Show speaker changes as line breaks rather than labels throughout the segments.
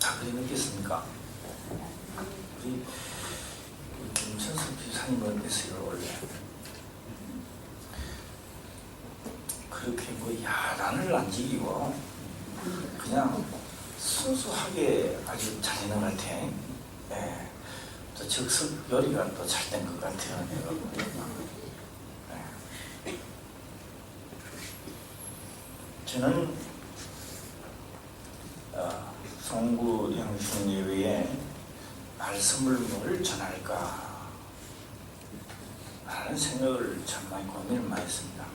다 그리 느꼈습니까? 우리 김천수 기사님은 어땠어요 원래? 그렇게 뭐 야단을 안 지기고 그냥 순수하게 아주 잘하는 것 같아. 예. 또 즉석 요리가 또 잘 된 것 같아요. 예. 저는 송구 영신 예배에 말씀을 뭘 전할까 하는 생각을 참 많이 고민을 많이 했습니다.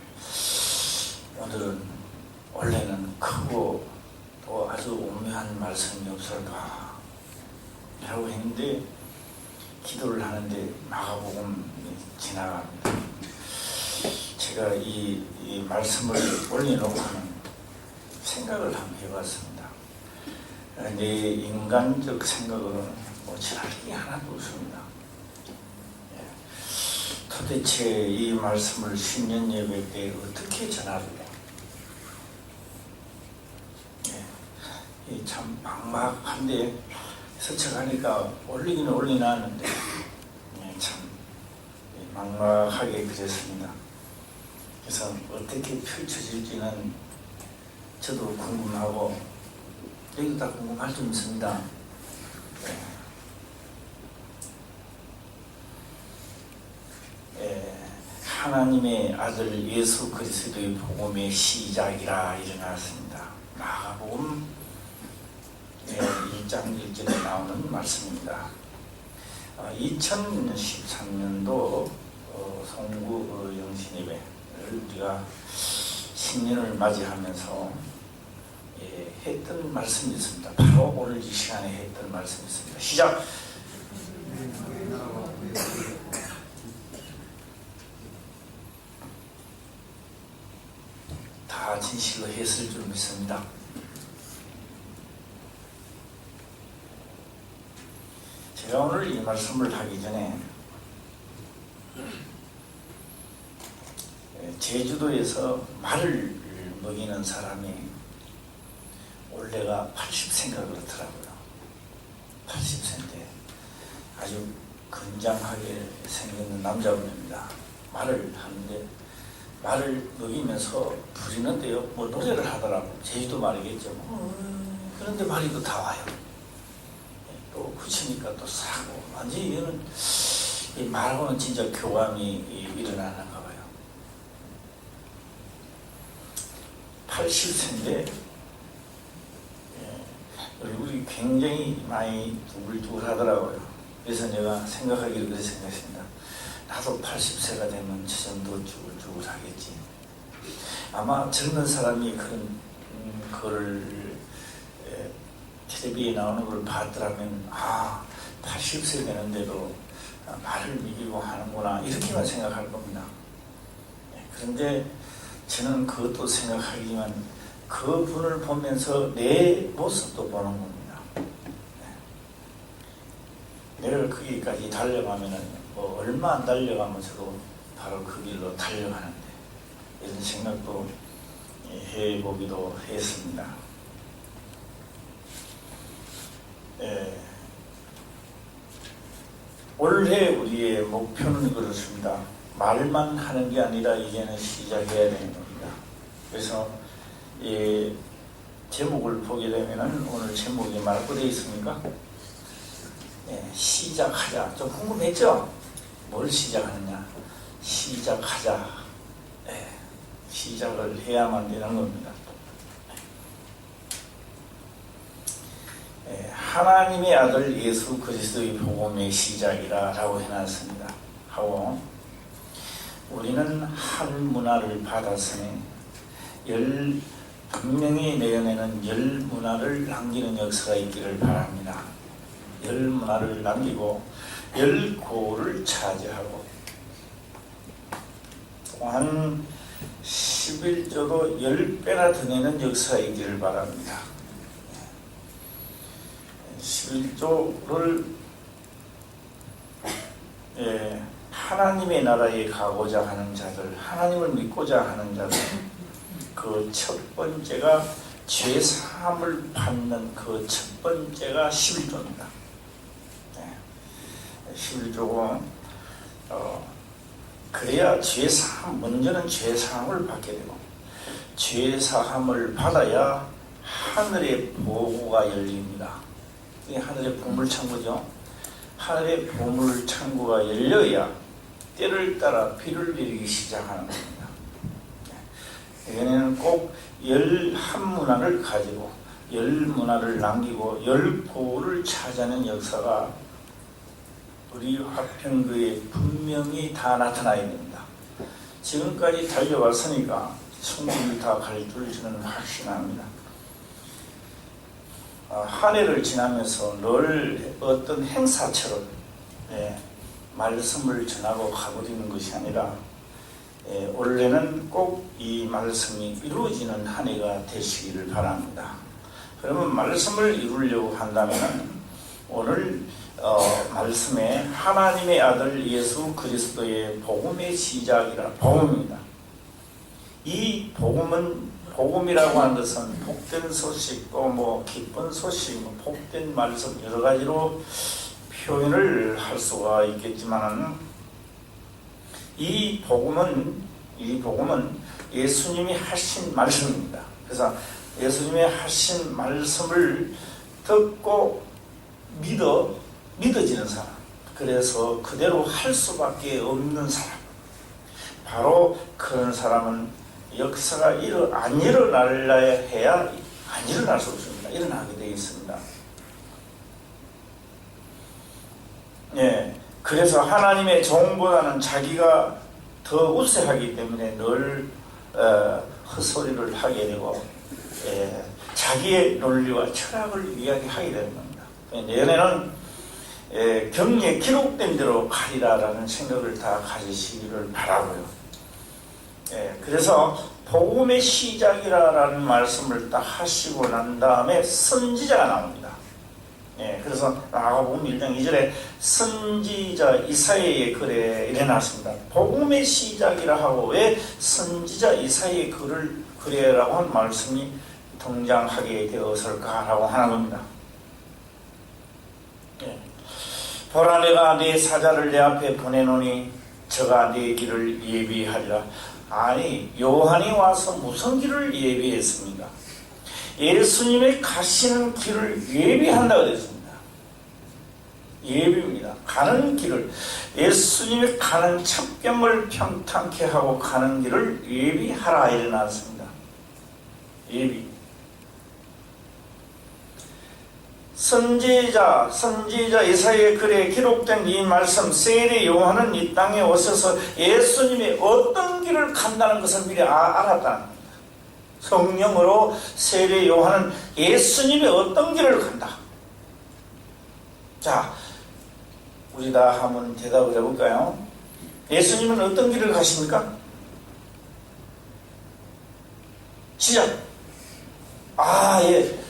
오늘은 원래는 크고 또 아주 오묘한 말씀이 없을까 라고 했는데 기도를 하는데 마가복음이 지나갑니다. 제가 이 말씀을 올려놓고는 생각을 한번 해봤습니다. 내 인간적 생각으로는 뭐 지날 게 하나도 없습니다. 도대체 이 말씀을 신년 예배 때 어떻게 전하리래? 참 막막한데 서쳐가니까 올리기는 올리나는데 참 막막하게 그랬습니다. 그래서 어떻게 펼쳐질지는 저도 궁금하고 여기도 다 궁금할 점 있습니다. 하나님의 아들 예수 그리스도의 복음의 시작이라 일어났습니다. 마가복음 1장 1절에 나오는 말씀입니다. 2013년도 송구 영신예배를 우리가 신년을 맞이하면서 했던 말씀이 있습니다. 바로 오늘 이 시간에 했던 말씀이 있습니다. 시작! 다 진실로 했을 줄 믿습니다. 제가 오늘 이 말씀을 하기 전에 제주도에서 말을 먹이는 사람이 올해가 80세인가 그렇더라고요. 80세인데 아주 건장하게 생긴 남자분입니다. 말을 하는데 말을 먹이면서 부리는데요. 뭐 노래를 하더라고. 제주도 말이겠죠. 그런데 말이 또 다 와요. 또 붙이니까 또 싸고 완전히 이거는 이 말하고는 진짜 교감이 일어나는가 봐요. 80세인데 얼굴이 굉장히 많이 두글두글하더라고요. 그래서 내가 생각하기를 그렇게 생각했습니다. 나도 80세가 되면 저 정도 쭈글쭈글하겠지. 아마 젊은 사람이 그런 거를 텔레비에 나오는 걸 봤더라면 80세 되는데도 말을 미기고 하는구나 이렇게만 생각할 겁니다. 그런데 저는 그것도 생각하지만 그 분을 보면서 내 모습도 보는 겁니다. 내가 거기까지 달려가면은 뭐 얼마 안 달려가면서도 바로 그 길로 달려가는데 이런 생각도 해보기도 했습니다. 올해 우리의 목표는 그렇습니다. 말만 하는 게 아니라 이제는 시작해야 되는 겁니다. 그래서 제목을 보게 되면은 오늘 제목이 뭐라고 되어 있습니까? 시작하자. 좀 궁금했죠? 뭘 시작하느냐? 시작하자. 시작을 해야만 되는 겁니다. 하나님의 아들 예수 그리스도의 복음의 시작이라 라고 해놨습니다. 하고 우리는 한 문화를 받았으니 분명히 내년에는 10문화를 남기는 역사가 있기를 바랍니다. 10문화를 남기고 10고를 차지하고 또한 11조도 10배나 더 내는 역사가 있기를 바랍니다. 11조를 하나님의 나라에 가고자 하는 자들, 하나님을 믿고자 하는 자들, 그 첫 번째가 죄 사함을 받는 그 첫 번째가 11조입니다. 11조고 그래야 죄 사함, 먼저는 죄 사함을 받게 되고 죄 사함을 받아야 하늘의 보고가 열립니다. 이게 하늘의 보물창고죠. 하늘의 보물창고가 열려야 때를 따라 비를 내리기 시작하는 겁니다. 예전에는 꼭 11문화를 가지고 10문화를 남기고 10보를 찾아낸 역사가 우리 화평교에 분명히 다 나타나야 됩니다. 지금까지 달려왔으니까 충분히 다 갈 줄 저는 확신합니다. 한 해를 지나면서 늘 어떤 행사처럼 말씀을 전하고 가버리는 것이 아니라 올해는 꼭 이 말씀이 이루어지는 한 해가 되시기를 바랍니다. 그러면 말씀을 이루려고 한다면 오늘 말씀에 하나님의 아들 예수 그리스도의 복음의 시작이라 복음입니다. 이 복음이라고 하는 것은 복된 소식, 또 뭐 기쁜 소식, 복된 말씀 여러 가지로 표현을 할 수가 있겠지만 이 복음은 예수님이 하신 말씀입니다. 그래서 예수님이 하신 말씀을 듣고 믿어지는 사람, 그래서 그대로 할 수밖에 없는 사람, 바로 그런 사람은 역사가 안 일어나려 해야 안 일어날 수 없습니다. 일어나게 되어 있습니다. 그래서 하나님의 종보다는 자기가 더 우세하기 때문에 늘 헛소리를 하게 되고 자기의 논리와 철학을 이야기하게 되는 겁니다. 내년에는 경리에 기록된 대로 가리라라는 생각을 다 가지시기를 바라고요. 그래서 복음의 시작이라는 말씀을 딱 하시고 난 다음에 선지자가 나옵니다. 그래서 마가복음 1장 2절에 선지자 이사야의 글에 이래 나왔습니다. 복음의 시작이라 하고 왜 선지자 이사야의 글에라고 한 말씀이 등장하게 되었을까라고 하는 겁니다. 보라, 내가 네 사자를 내 앞에 보내노니 저가 네 길을 예비하리라. 아니, 요한이 와서 무슨 길을 예비했습니까? 예수님의 가시는 길을 예비한다고 했습니다. 예비입니다. 가는 길을, 예수님의 가는 첩경을 평탄케 하고 가는 길을 예비하라 이래 나왔습니다. 예비. 선지자 이사야의 글에 기록된 이 말씀, 세례 요한은 이 땅에 오셔서 예수님이 어떤 길을 간다는 것을 미리 알았다는 겁니다. 성령으로 세례 요한은 예수님이 어떤 길을 간다. 자, 우리 다 한번 대답을 해볼까요? 예수님은 어떤 길을 가십니까? 시작. 예.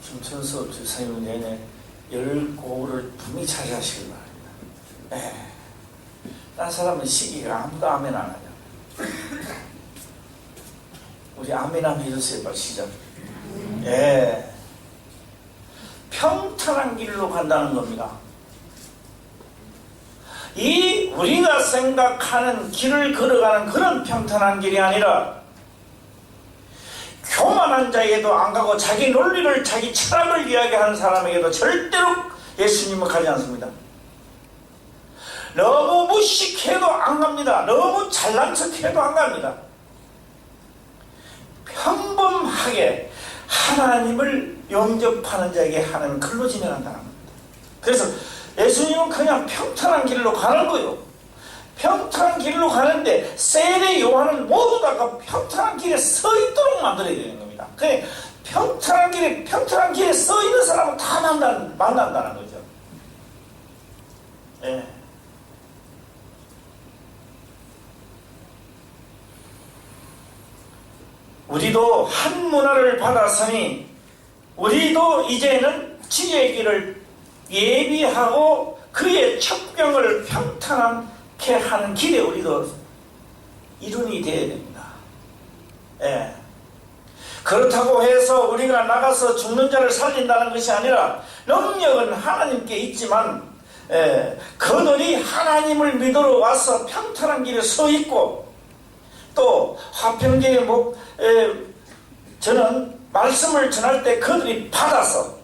김천섭 집사님은 내내 10고를 분명히 차지하시길 바랍니다. 딴 사람은 시기가 아무도 아멘 안 하죠. 우리 아멘 한번 해주세요. 빨리 시작. 평탄한 길로 간다는 겁니다. 이 우리가 생각하는 길을 걸어가는 그런 평탄한 길이 아니라 교만한 자에게도 안 가고 자기 논리를, 자기 철학을 이야기하는 사람에게도 절대로 예수님은 가지 않습니다. 너무 무식해도 안 갑니다. 너무 잘난 척해도 안 갑니다. 평범하게 하나님을 영접하는 자에게 하는 글로 진행한다는 겁니다. 그래서 예수님은 그냥 평탄한 길로 가는 거예요. 평탄한 길로 가는데 세례 요한은 모두 다 그 평탄한 길에 서 있도록 만들어야 되는 겁니다. 그래, 평탄한 길에 서 있는 사람은 다 만난다는 거죠. 우리도 한 문화를 받았으니 우리도 이제는 지혜의 길을 예비하고 그의 첩경을 평탄하게 하는 길에 우리도 일원이 되어야 됩니다. 그렇다고 해서 우리가 나가서 죽는 자를 살린다는 것이 아니라 능력은 하나님께 있지만 그들이 하나님을 믿으러 와서 평탄한 길에 서 있고 또 화평제의 저는 말씀을 전할 때 그들이 받아서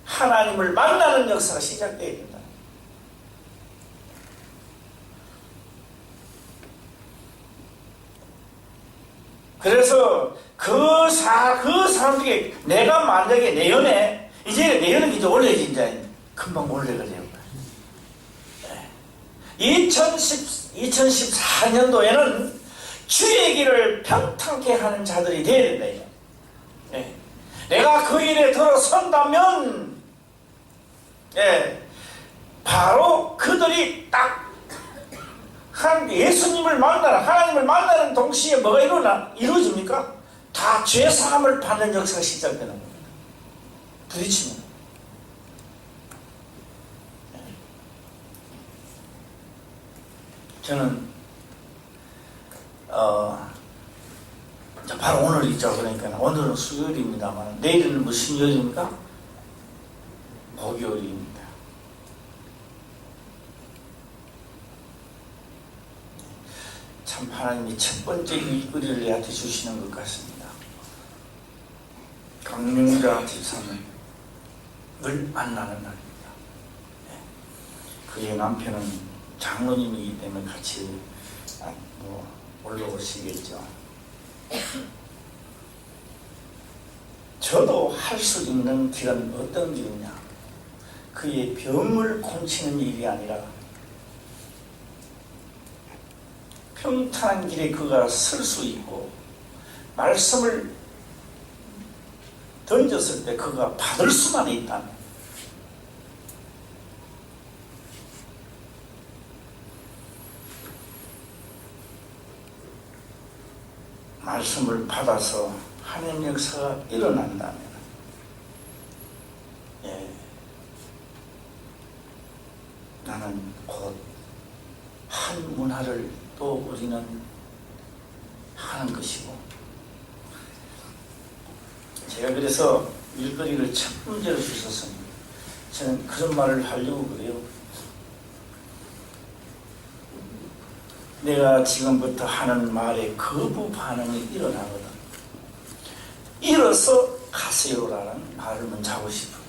하나님을 만나는 역사가 시작되어야 된다. 그래서 그 사람들에게 내가 만약에 내년에 이제 올려진 자인 금방 올려가 돼요. 2014년도에는 주의 길을 평탄케 하는 자들이 되어야 된다. 내가 그 일에 들어선다면 바로 그들이 딱 예수님을 만나는 하나님을 만나는 동시에 뭐가 이루어집니까? 다 죄사함을 받는 역사가 시작되는 겁니다. 부딪히면 저는 바로 오늘이죠. 그러니까 오늘은 수요일입니다만 내일은 무슨 요일입니까? 목요일입니다. 참 하나님이 첫 번째 일거리를 내한테 주시는 것 같습니다. 강명자 집사를 만나는 날입니다. 그의 남편은 장로님이기 때문에 같이 올라오시겠죠. 저도 할 수 있는 길은 어떤 길이냐? 그의 병을 고치는 일이 아니라 평탄한 길에 그가 설 수 있고 말씀을 던졌을 때 그가 받을 수만 있다는 말씀을 받아서 하나님 역사가 일어난다면 나는 곧 한 문화를 또 우리는 하는 것이고 제가 그래서 일거리를 첫 번째로 주셨으니 저는 그런 말을 하려고 그래요. 내가 지금부터 하는 말에 거부 반응이 일어나거든. 일어서 가세요라는 말을 먼저 하고 싶어요.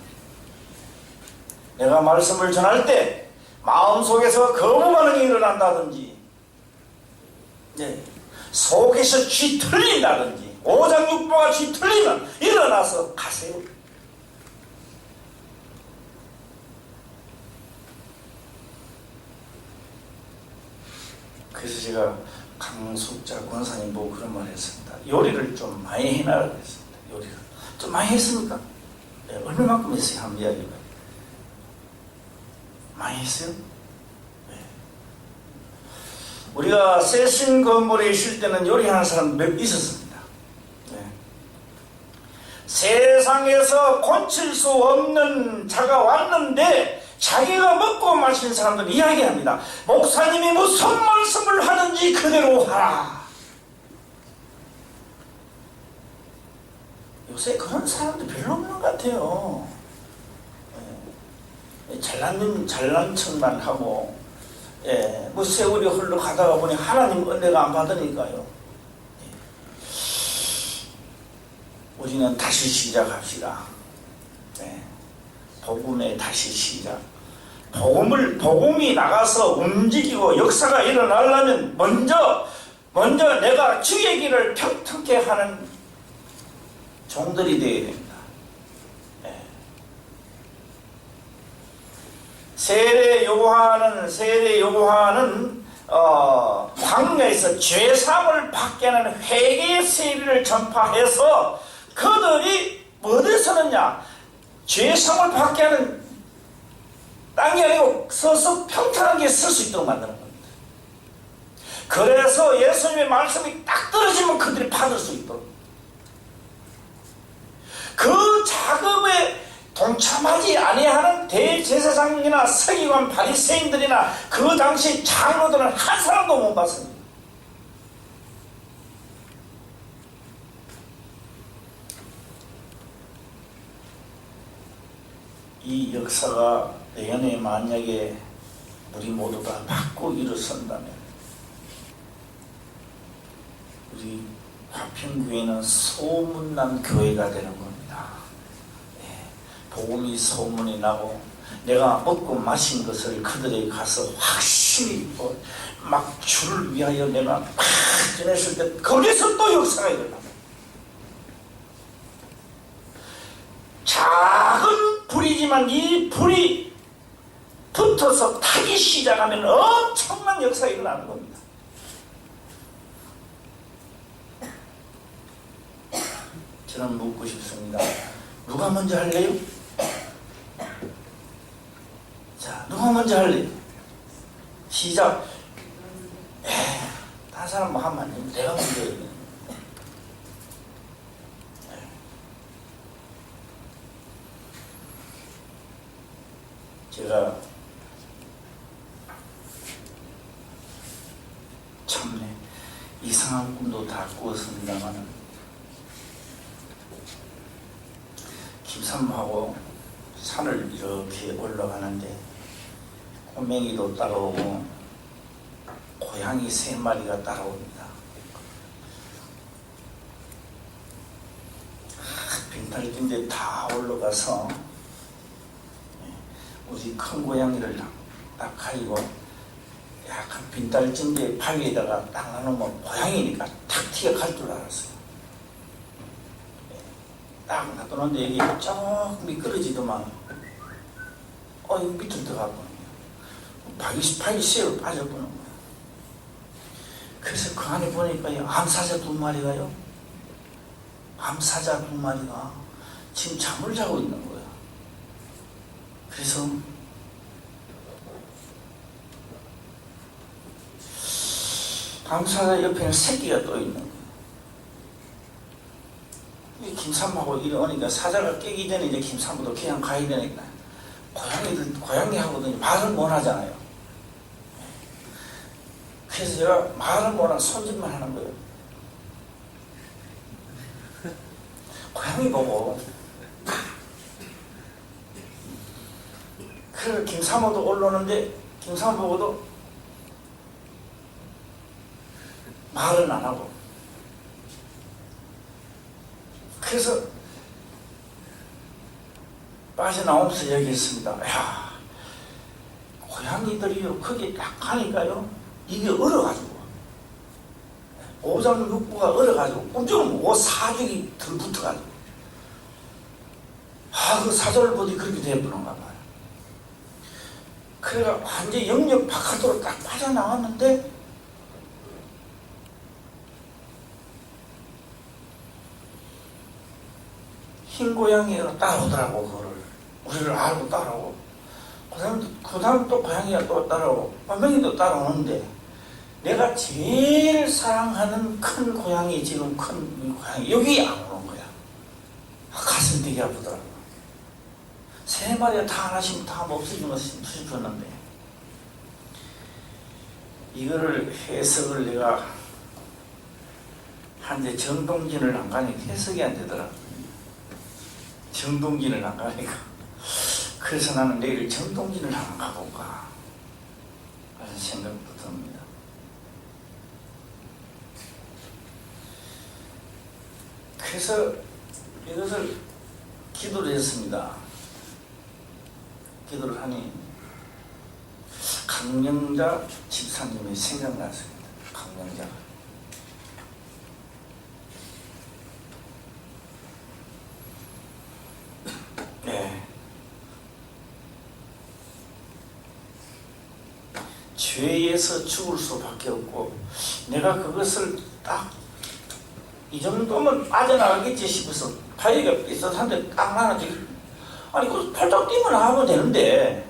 내가 말씀을 전할 때 마음속에서 거부 반응이 일어난다든지 속에서 쥐 틀린다든지 오장육부가 쥐 틀리면 일어나서 가세요. 그래서 제가 강숙자 권사님 보고 그런 말 했습니다. 요리를 좀 많이 해놔라 그랬습니다. 요리를 좀 많이 했습니까? 얼마만큼 했어요? 한번 이야기해봐요. 많이 했어요? 우리가 세신 건물에 있을 때는 요리하는 사람 몇 있었습니다. 세상에서 고칠 수 없는 자가 왔는데 자기가 먹고 마신 사람들은 이야기합니다. 목사님이 무슨 말씀을 하든지 그대로 하라. 요새 그런 사람들 별로 없는 것 같아요. 잘난 척만 하고 세월이 흘러가다가 보니 하나님 은혜가 안 받으니까요. 우리는 다시 시작합시다. 복음에 다시 시작. 복음이 나가서 움직이고 역사가 일어나려면 먼저 내가 주의 길을 평탄케 하는 종들이 되어야 됩니다. 세례 요한은 광야에서 죄사함을 받게 하는 회개의 세례를 전파해서 그들이 어디에 서느냐? 죄사함을 받게 하는 땅이 아니고 서서 평탄하게 설 수 있도록 만드는 겁니다. 그래서 예수님의 말씀이 딱 떨어지면 그들이 받을 수 있도록 그 작업에 동참하지 아니하는 대제사장이나 서기관 바리새인들이나 그 당시 장로들은 한 사람도 못 봤습니다. 이 역사가 내년에 만약에 우리 모두가 바꾸고 일어선다면 우리 화평교회는 소문난 교회가 되는 겁니다. 복음이 소문이 나고 내가 먹고 마신 것을 그들에게 가서 확실히 막 주를 위하여 내가 막 전했을 때 거기서 또 역사가 일어납니다. 작은 불이지만 이 불이 붙어서 타기 시작하면 엄청난 역사가 일어나는 겁니다. 저는 묻고 싶습니다. 누가 먼저 할래요? 자, 누가 먼저 할래요? 시작. 다른 사람 뭐 하면 안 됩니다. 내가 먼저 해야 돼요. 제가 참네 이상한 꿈도 다 꾸었습니다만 김산모하고 산을 이렇게 올라가는데 꼬맹이도 따라오고 고양이 3마리가 따라옵니다. 빙탈길인데 다 올라가서 우리 큰 고양이를 딱 가지고 약간 빈달진데 바위에다가 딱 놔놓으면 고양이니까 탁 튀어갈 줄 알았어요. 딱 놔두는데 이게 쭉 미끄러지더만 이거 밑으로 들어가고 바위 쇠로 빠져보는 거예요. 그래서 그 안에 보니까 암사자 2마리가요. 암사자 2마리가 지금 잠을 자고 있는 거예요. 그래서 암사자 옆에는 새끼가 또 있는 거예요. 이 김산모하고 이러니까 사자가 깨기 전에 이제 김산모도 그냥 가야 되니까 고양이하고도 말을 못 하잖아요. 그래서 제가 말을 못하는 손짓만 하는 거예요. 고양이 보고 그래서 김산모도 올라오는데 김산모 보고도 말은 안 하고 그래서 빠져나오면서 얘기했습니다. 야, 고양이들이요 거기 딱 가니까요 이게 얼어가지고 오장육부가 얼어가지고 움직이면 사죽이 들붙어가지고 그 사자를 보니 그렇게 되어버는가 봐요. 그래가 완전히 영역 바깥으로 딱 빠져나왔는데 흰 고양이가 따라오더라고. 그거를 우리를 알고 따라오고 그 다음 또 고양이가 또 따라오고 꼬맹이도 따라오는데 내가 제일 사랑하는 큰 고양이 지금 큰 고양이 여기 안 오는 거야. 가슴 되게 아프더라고. 3마리가 다 하나씩 다 없어지면 싶었는데 이거를 해석을 내가 한데 정동진을 안 가니까 해석이 안 되더라고. 정동진을 안 가니까 그래서 나는 내일 정동진을 한번 가볼까 하는 생각도 듭니다. 그래서 이것을 기도를 했습니다. 기도를 하니 강령자 집사님이 생각났습니다. 강령자가 죄에서 죽을 수밖에 없고 내가 그것을 딱 이 정도면 빠져나가겠지 싶어서 바위가 삐끗한데 딱 나눠지 아니 그 팔딱 뛰면 하면 되는데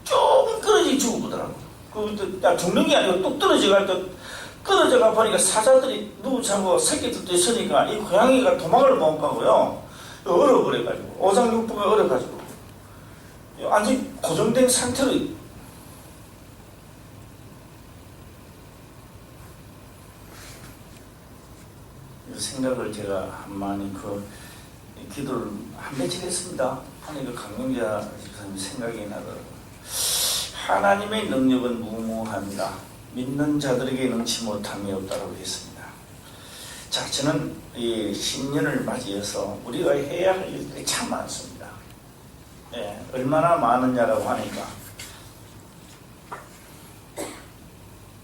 조금 떨어지게 죽어보더라고. 죽는 게 아니고 뚝 떨어져갈 때 떨어져가 보니까 사자들이 누구 자고 새끼들도 있으니까 이 고양이가 도망을 못 가고요 얼어버려가지고 오장육부가 얼어가지고 완전히 고정된 상태로 생각을 제가 많이 기도를 한 며칠 했습니다. 하나님 강명자 집사님 생각이 나더라고요. 하나님의 능력은 무모합니다. 믿는 자들에게 능치 못함이 없다고 했습니다. 자, 저는 이 신년을 맞이해서 우리가 해야 할 일들이 참 많습니다. 예, 얼마나 많으냐라고 하니까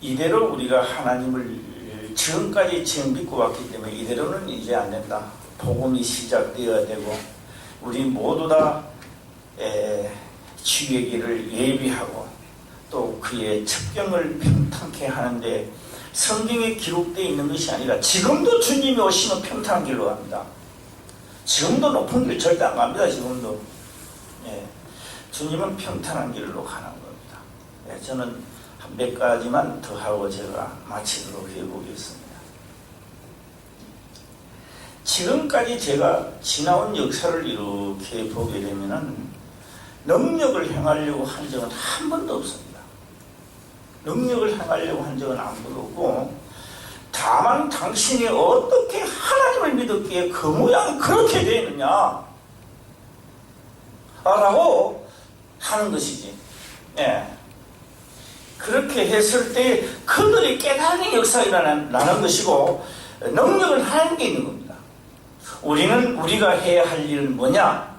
이대로 우리가 하나님을 지금까지 믿고 왔기 때문에 이대로는 이제 안 된다. 복음이 시작되어야 되고 우리 모두 다 주의 길을 예비하고 또 그의 첩경을 평탄케 하는데 성경에 기록되어 있는 것이 아니라 지금도 주님이 오시면 평탄한 길로 갑니다. 지금도 높은 길 절대 안 갑니다. 지금도 주님은 평탄한 길로 가는 겁니다. 저는 한 몇 가지만 더 하고 제가 마치도록 해보겠습니다. 지금까지 제가 지나온 역사를 이렇게 보게 되면은 능력을 행하려고 한 적은 한 번도 없습니다. 능력을 행하려고 한 적은 한 번도 없고 다만 당신이 어떻게 하나님을 믿었기에 그 모양이 그렇게 되느냐 라고 하는 것이지. 그렇게 했을 때 그들이 깨닫는 역사가 일어나는 것이고 능력을 하는 게 있는 겁니다. 우리가 해야 할 일은 뭐냐?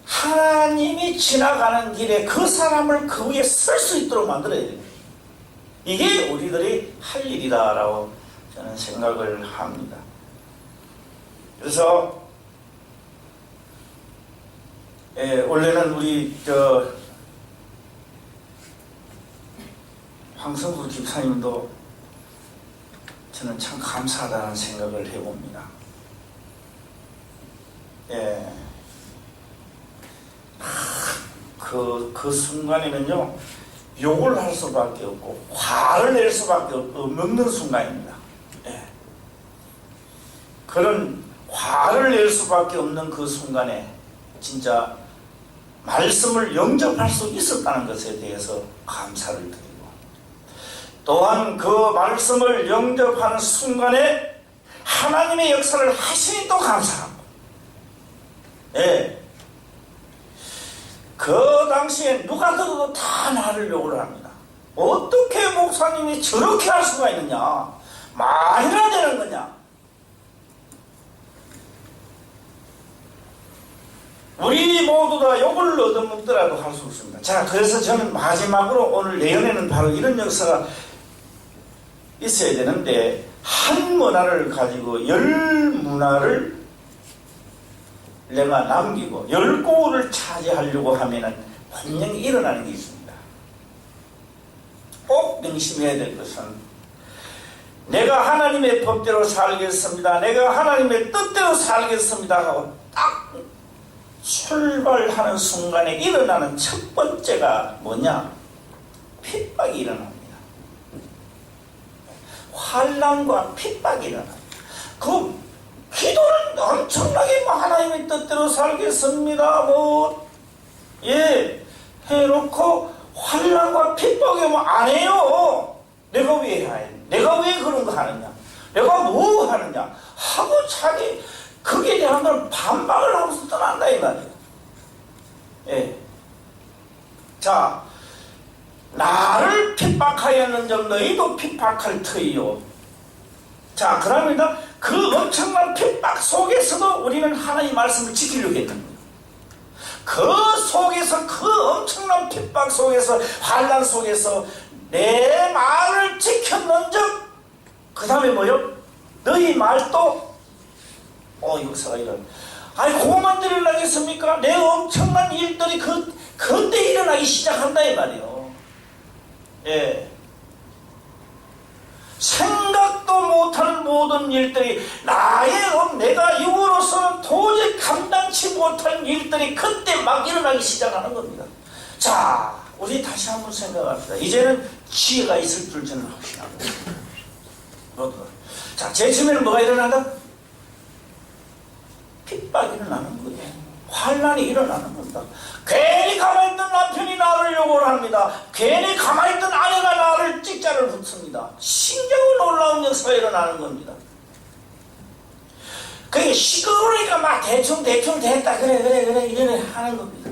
하나님이 지나가는 길에 그 사람을 그 위에 설 수 있도록 만들어야 돼요. 이게 우리들이 할 일이다라고 저는 생각을 합니다. 그래서 원래는 우리 황성구 집사님도 저는 참 감사하다는 생각을 해봅니다. 그 순간에는요, 욕을 할 수밖에 없고, 화를 낼 수밖에 없는 순간입니다. 그런 화를 낼 수밖에 없는 그 순간에 진짜 말씀을 영접할 수 있었다는 것에 대해서 감사를 드리고, 또한 그 말씀을 영접하는 순간에 하나님의 역사를 하시니 또 감사합니다. 그 당시에 누가 들어도 다 나를 욕을 합니다. 어떻게 목사님이 저렇게 할 수가 있느냐? 말이나 되는 거냐? 우리 모두 다 욕을 얻어먹더라도 할 수 없습니다. 자, 그래서 저는 마지막으로 오늘 예언에는 바로 이런 역사가 있어야 되는데, 한 문화를 가지고 열 문화를 내가 남기고 10고을을 차지하려고 하면은 분명히 일어나는 게 있습니다. 꼭 명심해야 될 것은, 내가 하나님의 법대로 살겠습니다, 내가 하나님의 뜻대로 살겠습니다 하고 딱 출발하는 순간에 일어나는 첫 번째가 뭐냐? 핍박이 일어납니다. 환난과 핍박이 일어납니다. 그 기도는 엄청나게 하나님의 뜻대로 살겠습니다 해놓고 환난과 핍박이 오면 안 해요. 내가 왜 해야 해? 내가 왜 그런 거 하느냐? 내가 뭐 하느냐? 하고 자기 거기에 대한 걸 반박을 하면서 떠난다 이 말이에요. 자, 나를 핍박하였는 점 너희도 핍박할 터이요. 자, 그럽니다. 그 엄청난 핍박 속에서도 우리는 하나님의 말씀을 지키려고 했던 거예요. 그 속에서, 그 엄청난 핍박 속에서, 환난 속에서 내 말을 지켰는즉, 그 다음에 뭐요? 너희 말도 역사가 이런. 아니, 그것만 일어나겠습니까? 내 엄청난 일들이 그때 일어나기 시작한다 이 말이에요. 생각도 못할 모든 일들이, 내가 육으로서는 도저히 감당치 못할 일들이 그때 막 일어나기 시작하는 겁니다. 자, 우리 다시 한번 생각합시다. 이제는 지혜가 있을 줄 저는 확신합니다. 자, 제 주변에 뭐가 일어난다? 핍박이 일어나는 거예요. 환난이 일어나는 겁니다. 괜히 가만히 있던 남편이 나를 욕을 합니다. 괜히 가만히 있던 아내가 나를 찍자를 붙습니다. 신경을 놀라운 역사가 일어나는 겁니다. 그게 시끄러우니까 막 대충 됐다 그래 이래 하는 겁니다.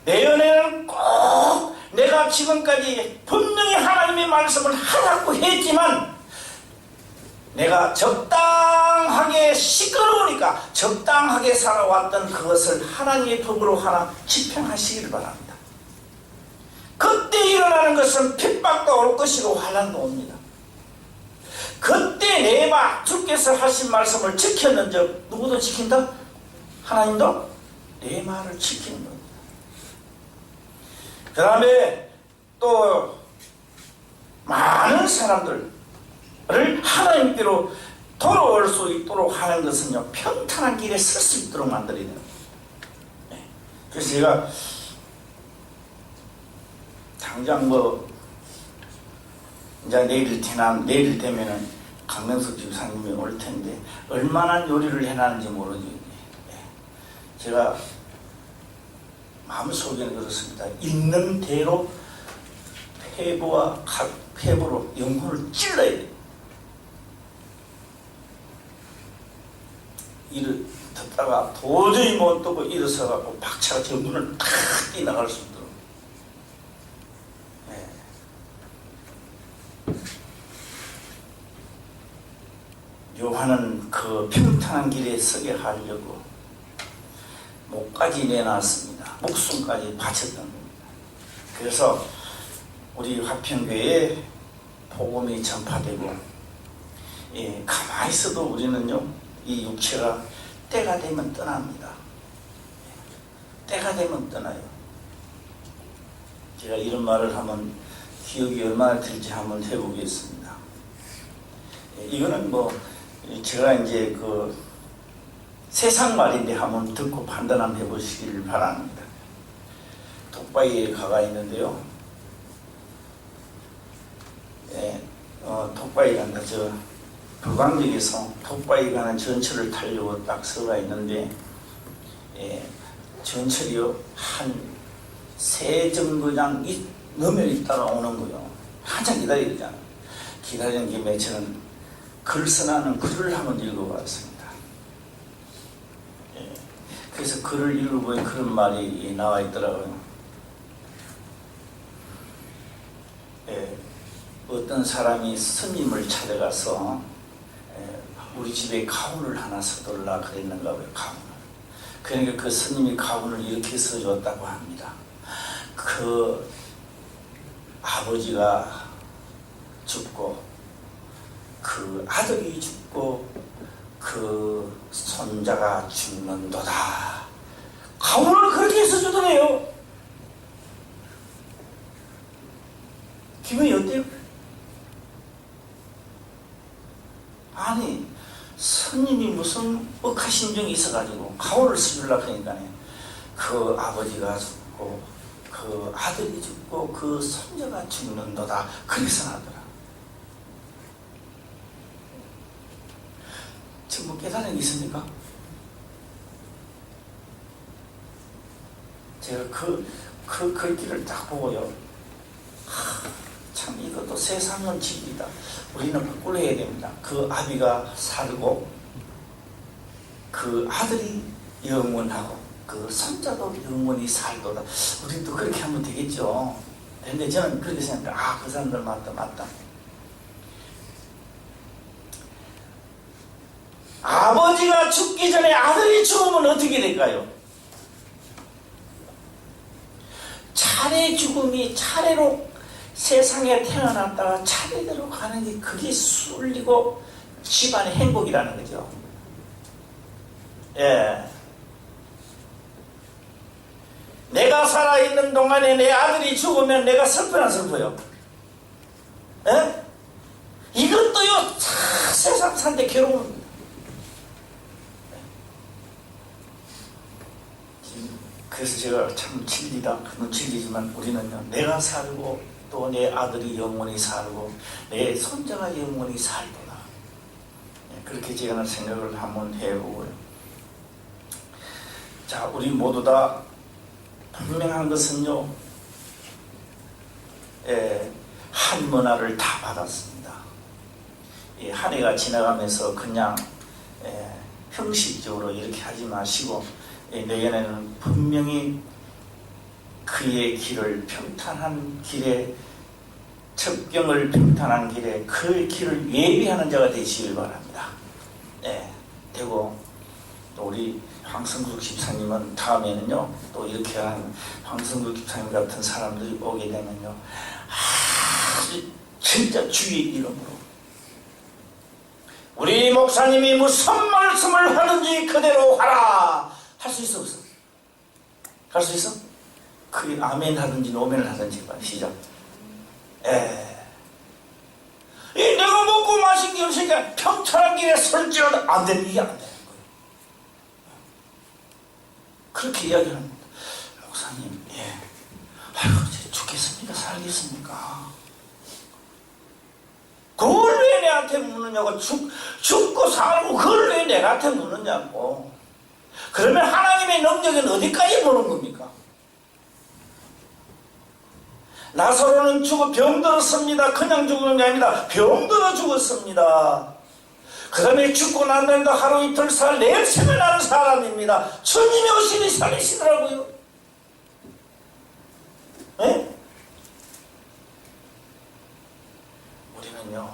내 연애는 꼭 내가 지금까지 분명히 하나님의 말씀을 하라고 했지만 내가 적당하게 시끄러우니까 적당하게 살아왔던 그것을 하나님의 법으로 하나 집행하시기를 바랍니다. 그때 일어나는 것은 핍박도 올 것이고 환난도 옵니다. 그때 내가 주께서 하신 말씀을 지켰는 적 누구도 지킨다? 하나님도 내 말을 지키는 겁니다. 그 다음에 또 많은 사람들을 하나님께로 돌아올 수 있도록 하는 것은요, 평탄한 길에 설 수 있도록 만들어야 돼요. 그래서 제가 당장 이제 내일 되면은 강명석 집사님이 올 텐데 얼마나 요리를 해놨는지 모르지. 제가 마음속에는 그렇습니다. 있는 대로 폐부로 영혼을 찔러야 돼요. 이를 듣다가 도저히 못 듣고 일어서갖고 박차가 저 문을 탁 뛰어나갈 수 있도록. 요한은 그 평탄한 길에 서게 하려고 목까지 내놨습니다. 목숨까지 바쳤던 겁니다. 그래서 우리 화평교회에 복음이 전파되고, 가만히 있어도 우리는요, 이 육체가 때가 되면 떠납니다. 때가 되면 떠나요. 제가 이런 말을 하면 기억이 얼마나 될지 한번 해보겠습니다. 이거는 제가 이제 세상 말인데 한번 듣고 판단 한번 해보시길 바랍니다. 톡바이에 가가 있는데요. 톡바이 간다. 불광역에서 톡바이 가는 전철을 타려고 딱 서가 있는데, 전철이요, 한 3정거장 넘어 있다가 오는 거요. 한참 기다려야 되잖아. 기다리는 김에 저는 글 써나는 글을 한번 읽어봤습니다. 그래서 글을 읽어보니 그런 말이 나와 있더라고요. 어떤 사람이 스님을 찾아가서 우리 집에 가훈을 하나 써달라 그랬는가 봐요. 가훈을. 그러니까 그 스님이 가훈을 이렇게 써줬다고 합니다. 그 아버지가 죽고 그 아들이 죽고 그 손자가 죽는도다. 가훈을 그렇게 써주더래요. 기분이 어때요? 아니, 스님이 무슨 억하심정이 있어가지고 가훈을 써주려고 하니까 그 아버지가 죽고 그 아들이 죽고 그 손자가 죽는도다. 그렇게 써놨더라. 지금 깨달은 게 있습니까? 제가 그 글귀를 딱 보고요. 참 이것도 세상은 진리다. 우리는 거꾸로 해야 됩니다. 그 아비가 살고 그 아들이 영원하고 그 손자도 영원히 살도다. 우리도 그렇게 하면 되겠죠. 근데 저는 그렇게 생각해요. 그 사람들 맞다. 아버지가 죽기 전에 아들이 죽으면 어떻게 될까요? 차례 죽음이 차례로 세상에 태어났다가 차례대로 가는 게 그게 쏠리고 집안의 행복이라는 거죠. 내가 살아있는 동안에 내 아들이 죽으면 내가 슬퍼나 슬퍼요. 이것도요, 세상 산데 괴로운. 그래서 제가 참 진리다. 그건 진리지만 우리는요, 내가 살고 또 내 아들이 영원히 살고 내 손자가 영원히 살도다. 그렇게 제가 생각을 한번 해보고요. 자, 우리 모두 다 분명한 것은요, 한 문화를 다 받았습니다. 이 한 해가 지나가면서 그냥 형식적으로 이렇게 하지 마시고 내년에는 분명히 그의 길을 평탄한 길에, 첩경을 평탄한 길에 그 길을 예비하는 자가 되시길 바랍니다. 되고 또 우리 황성국 집사님은 다음에는요 또 이렇게 하는 황성국 집사님 같은 사람들이 오게 되면요 아주 진짜 주의 이름으로 우리 목사님이 무슨 말씀을 하든지 그대로 하라 할 수 있어 없어? 할 수 있어? 그게 아멘 하든지 노멘을 하든지 시작. 내가 먹고 마신 게 없으니까 평탄한 길에 설지어도 안 되는, 이게 안 되는 거예요. 그렇게 이야기하는 겁니다. 목사님, 아이고, 이제 죽겠습니까? 살겠습니까? 그걸 왜 내한테 묻느냐고. 죽고 살고 그걸 왜 내한테 묻느냐고. 그러면 하나님의 능력은 어디까지 보는 겁니까? 나사로는 병들었습니다. 그냥 죽은 게 아닙니다. 병들어 죽었습니다. 그 다음에 죽고 난 다음에 하루 이틀 내일 생활하는 사람입니다. 주님이 오시니 살리시더라고요. 우리는요,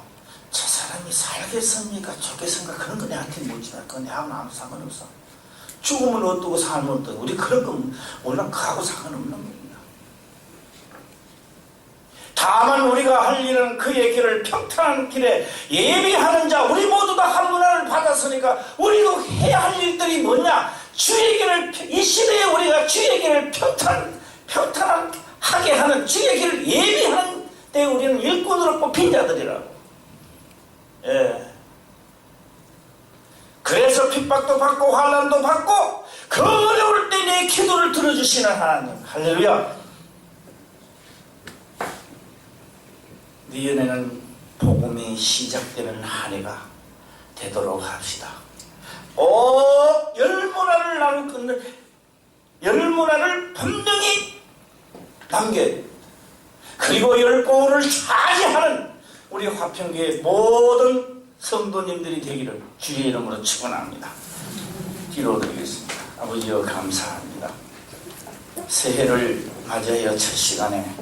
저 사람이 살겠습니까? 죽겠습니까? 그런 거 내한테 묻지 마. 그건 내하고는 아무 상관없어. 죽으면 어떠고 살면 어떠고. 우리 그런 거 몰라. 그하고 상관없는 겁니다. 다만 우리가 할 일은 그의 길을 평탄한 길에 예비하는 자, 우리 모두 다 한 문화를 받았으니까 우리도 해야 할 일들이 뭐냐? 주의 길을, 이 시대에 우리가 주의 길을 평탄하게 하는, 주의 길을 예비하는 때 우리는 일꾼으로 뽑힌 자들이라고. 그래서 핍박도 받고 환난도 받고 그 어려울 때 내 기도를 들어주시는 하나님. 할렐루야. 내년에는 복음이 시작되는 한 해가 되도록 합시다. 열문화를 나눌 건데 열문화를 분명히 남겨야 됩니다. 그리고 열고를 차지하는 우리 화평교회 모든 성도님들이 되기를 주의 이름으로 축원합니다. 기도드리겠습니다. 아버지여 감사합니다. 새해를 맞이하여 첫 시간에